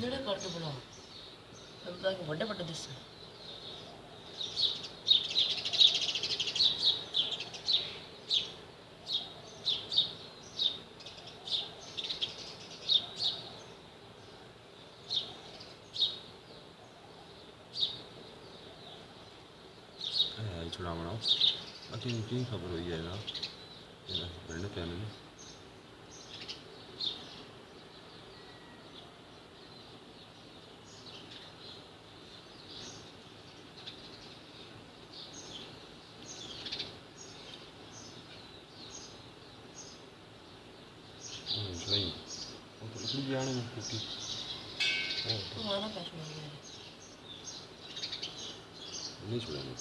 ਜਿਹੜੇ ਕਰਕੇ ਬਣਾ ਤਾਂ ਕਿ ਵੱਡੇ ਵੱਡੇ ਦਿਸ छुड़ावना अखी की खबर हुई है पिंड पे ने छुड़ाई तो जाने में कुकी तुम्हारा पैसा नहीं छुड़ाने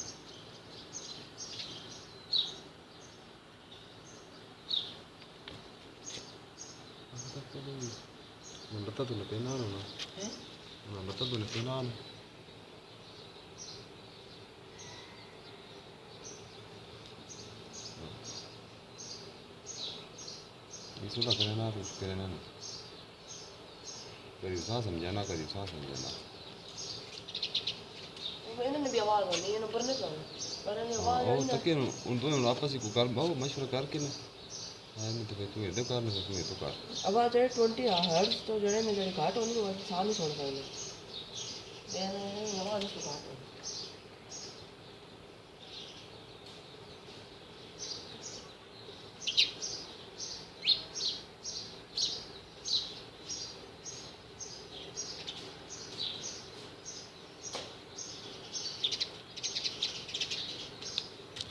Nambata tu na pena no. Nambata tu na pena no. Isu la करना तो उसके रहना नहीं. कभी सांस समझाना कभी सांस समझाना. मैंने भी आवाज़ नहीं है ना पर नहीं करना. पर नहीं आवाज़ नहीं. और तक के उन दोनों आपस में कुकर बहुत मशवरा करके ना. हाँ मैं तो तू ये कर नहीं तू ये तो कर. आवाज़ है 20 हर्ट्ज तो जड़े में जड़े घाट होने को साल ही छोड़ पाएंगे. ये आवाज़ इसको घाट है.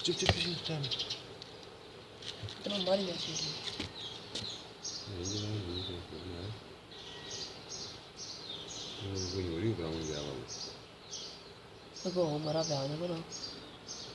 चुप चुप चुप चल. तो मारी जाती है. ये नहीं है. वो कोई और ही काम कर रहा है. तो वो हमारा प्यार है ना.